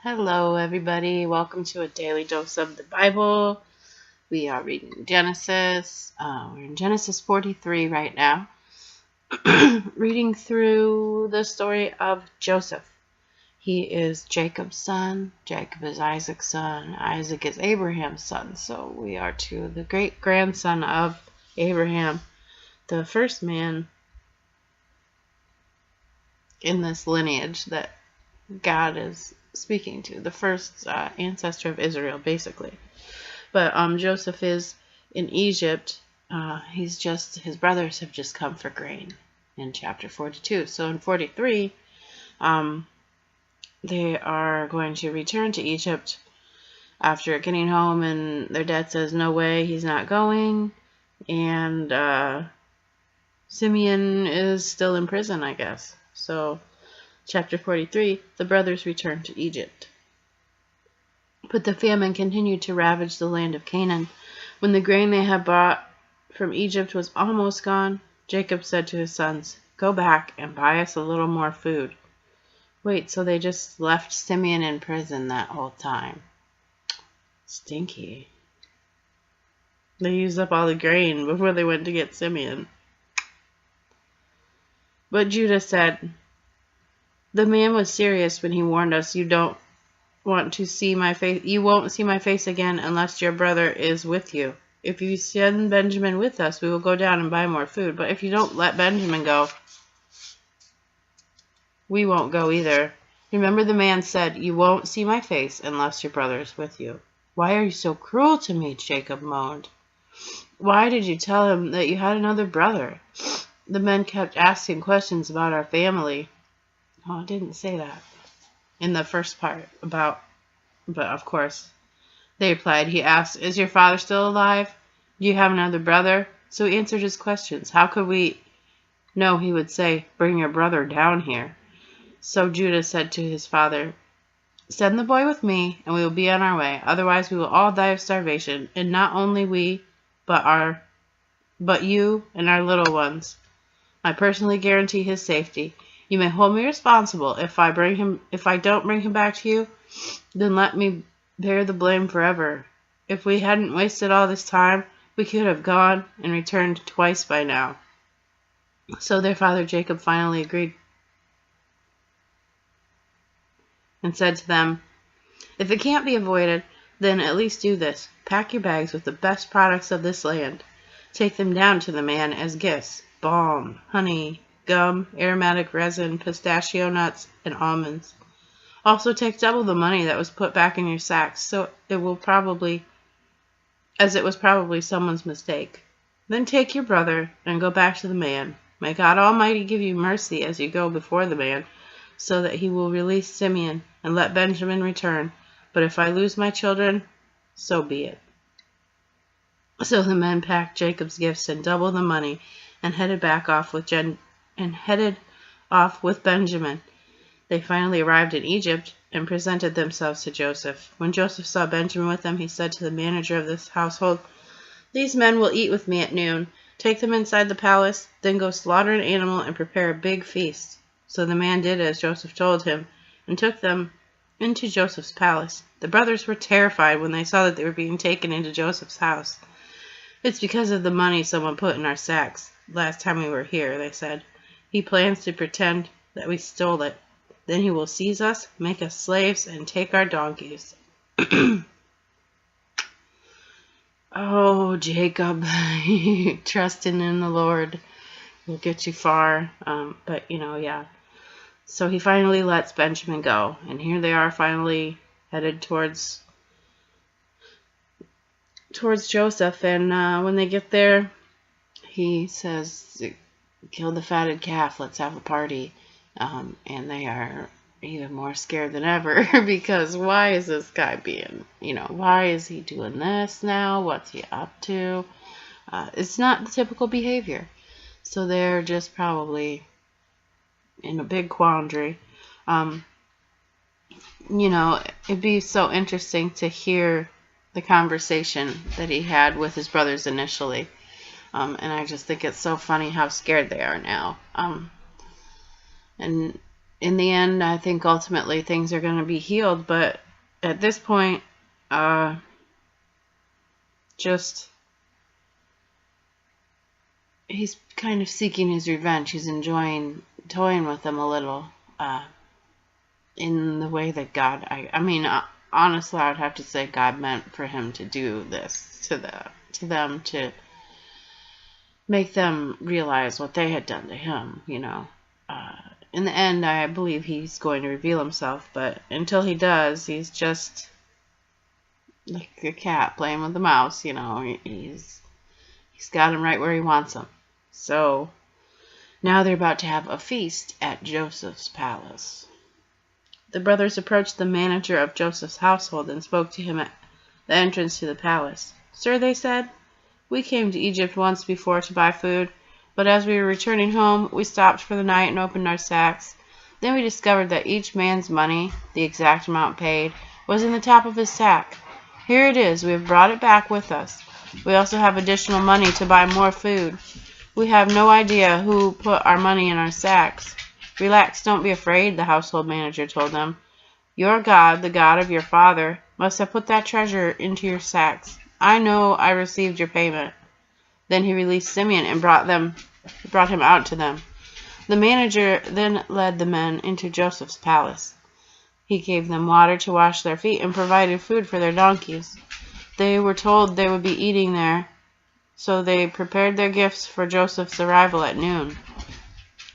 Hello, everybody. Welcome to a daily dose of the Bible. We are reading Genesis. We're in Genesis 43 right now, reading through the story of Joseph. He is Jacob's son. Jacob is Isaac's son. Isaac is Abraham's son. So we are to the great grandson of Abraham, the first man in this lineage that God is speaking to, the first ancestor of Israel, basically. But Joseph is in Egypt. His brothers have just come for grain in chapter 42. So in 43, they are going to return to Egypt after getting home, and their dad says, no way, he's not going. And Simeon is still in prison, I guess. So Chapter 43, the brothers returned to Egypt. But the famine continued to ravage the land of Canaan. When the grain they had brought from Egypt was almost gone, Jacob said to his sons, go back and buy us a little more food. Wait, so they just left Simeon in prison that whole time? Stinky. They used up all the grain before they went to get Simeon. But Judah said, the man was serious when he warned us, you don't want to see my face. You won't see my face again unless your brother is with you. If you send Benjamin with us, we will go down and buy more food. But if you don't let Benjamin go, we won't go either. Remember, the man said, you won't see my face unless your brother is with you. Why are you so cruel to me? Jacob moaned. Why did you tell him that you had another brother? The men kept asking questions about our family. Oh, I didn't say that in the first part but of course, they replied. He asked, is your father still alive? Do you have another brother? So he answered his questions. How could we know? He would say, bring your brother down here. So Judah said to his father, send the boy with me, and we will be on our way. Otherwise, we will all die of starvation, and not only we, but you and our little ones. I personally guarantee his safety. You may hold me responsible. If I don't bring him back to you, then let me bear the blame forever. If we hadn't wasted all this time, we could have gone and returned twice by now. So their father Jacob finally agreed and said to them, if it can't be avoided, then at least do this. Pack your bags with the best products of this land. Take them down to the man as gifts: balm, honey, gum, aromatic resin, pistachio nuts, and almonds. Also take double the money that was put back in your sacks, as it was probably someone's mistake. Then take your brother and go back to the man. May God Almighty give you mercy as you go before the man, so that he will release Simeon and let Benjamin return. But if I lose my children, so be it. So the men packed Jacob's gifts and double the money and headed off with Benjamin. They finally arrived in Egypt and presented themselves to Joseph. When Joseph saw Benjamin with them, he said to the manager of this household, these men will eat with me at noon. Take them inside the palace, then go slaughter an animal and prepare a big feast. So the man did as Joseph told him and took them into Joseph's palace. The brothers were terrified when they saw that they were being taken into Joseph's house. It's because of the money someone put in our sacks last time we were here, they said. He plans to pretend that we stole it. Then he will seize us, make us slaves, and take our donkeys. Oh, Jacob, trusting in the Lord will get you far. But, yeah. So he finally lets Benjamin go. And here they are finally headed towards Joseph. And when they get there, he says, kill the fatted calf, let's have a party. And they are even more scared than ever because why is this guy why is he doing this now? What's he up to? It's not the typical behavior. So they're just probably in a big quandary. It'd be so interesting to hear the conversation that he had with his brothers initially. And I just think it's so funny how scared they are now. And in the end, I think ultimately things are going to be healed. But at this point, just he's kind of seeking his revenge. He's enjoying toying with them a little, in the way that God, I mean, honestly, I would have to say God meant for him to do this to them to make them realize what they had done to him, you know. In the end, I believe he's going to reveal himself, but until he does, he's just like a cat playing with the mouse, you know. He's got him right where he wants him. So now they're about to have a feast at Joseph's palace. The brothers approached the manager of Joseph's household and spoke to him at the entrance to the palace. "Sir," they said, "we came to Egypt once before to buy food, but as we were returning home, we stopped for the night and opened our sacks. Then we discovered that each man's money, the exact amount paid, was in the top of his sack. Here it is. We have brought it back with us. We also have additional money to buy more food. We have no idea who put our money in our sacks." "Relax, don't be afraid," the household manager told them. "Your God, the God of your father, must have put that treasure into your sacks. I know I received your payment." Then he released Simeon and brought him out to them. The manager then led the men into Joseph's palace. He gave them water to wash their feet and provided food for their donkeys. They were told they would be eating there, so they prepared their gifts for Joseph's arrival at noon.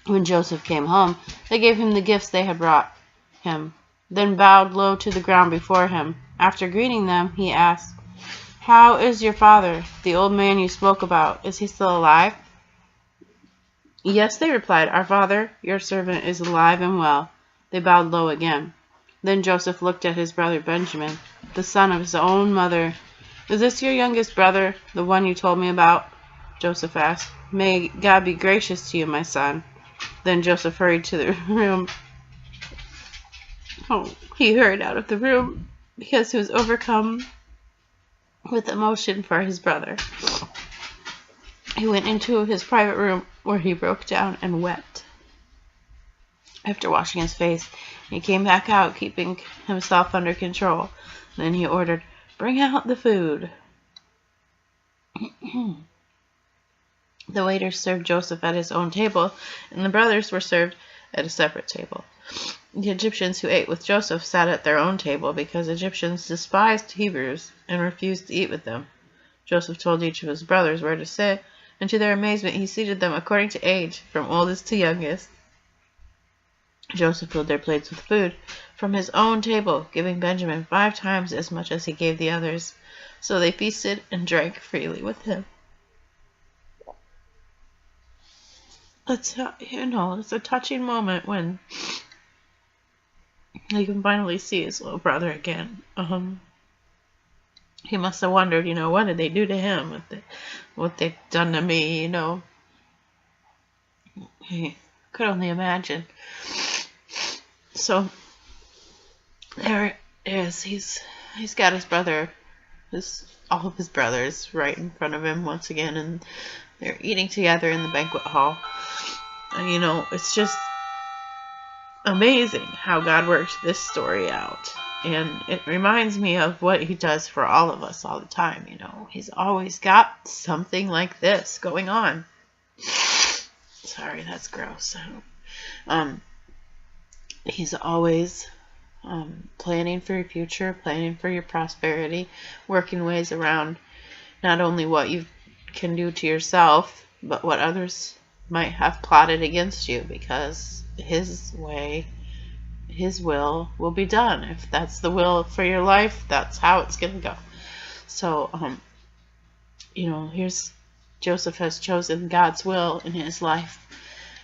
When Joseph came home, they gave him the gifts they had brought him, then bowed low to the ground before him. After greeting them, he asked, "How is your father, the old man you spoke about? Is he still alive?" "Yes," they replied, "our father, your servant, is alive and well." They bowed low again. Then Joseph looked at his brother Benjamin, the son of his own mother. "Is this your youngest brother, the one you told me about?" Joseph asked. "May God be gracious to you, my son." Then Joseph hurried to the room. He hurried out of the room because he was overcome with emotion for his brother. He went into his private room where he broke down and wept. After washing his face, he came back out, keeping himself under control. Then he ordered, "Bring out the food." The waiters served Joseph at his own table, and the brothers were served at a separate table. The Egyptians who ate with Joseph sat at their own table because Egyptians despised Hebrews and refused to eat with them. Joseph told each of his brothers where to sit, and to their amazement he seated them according to age, from oldest to youngest. Joseph filled their plates with food from his own table, giving Benjamin 5 times as much as he gave the others. So they feasted and drank freely with him. It's a touching moment when you can finally see his little brother again. He must have wondered, what did they do to him? What they've done to me, He could only imagine. So there it is. He's got his brother, all of his brothers, right in front of him once again, and they're eating together in the banquet hall. And, it's just amazing how God works this story out. And it reminds me of what he does for all of us all the time. He's always got something like this going on. Sorry, that's gross. He's always planning for your future, planning for your prosperity, working ways around not only what you can do to yourself, but what others might have plotted against you, because his way, his will be done. If that's the will for your life, that's how it's going to go. So, here's Joseph has chosen God's will in his life,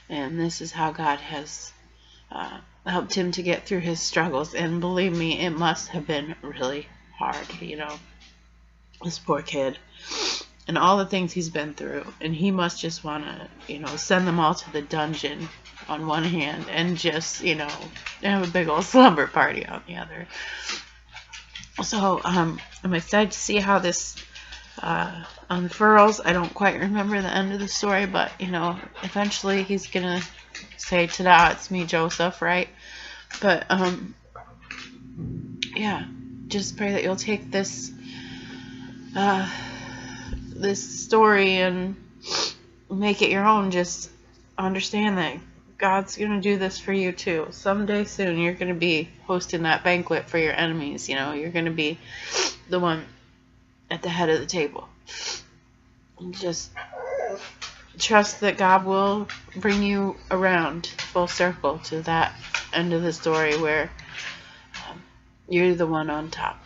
and this is how God has helped him to get through his struggles. And believe me, it must have been really hard, this poor kid, and all the things he's been through. And he must just want to, send them all to the dungeon on one hand and just, have a big old slumber party on the other. So, I'm excited to see how this unfurls. I don't quite remember the end of the story, but, eventually he's going to say, "Ta-da, it's me, Joseph," right? But yeah, just pray that you'll take this this story and make it your own. Just understand that God's going to do this for you too. Someday soon you're going to be hosting that banquet for your enemies. You know, you're going to be the one at the head of the table. And just trust that God will bring you around full circle to that end of the story where you're the one on top.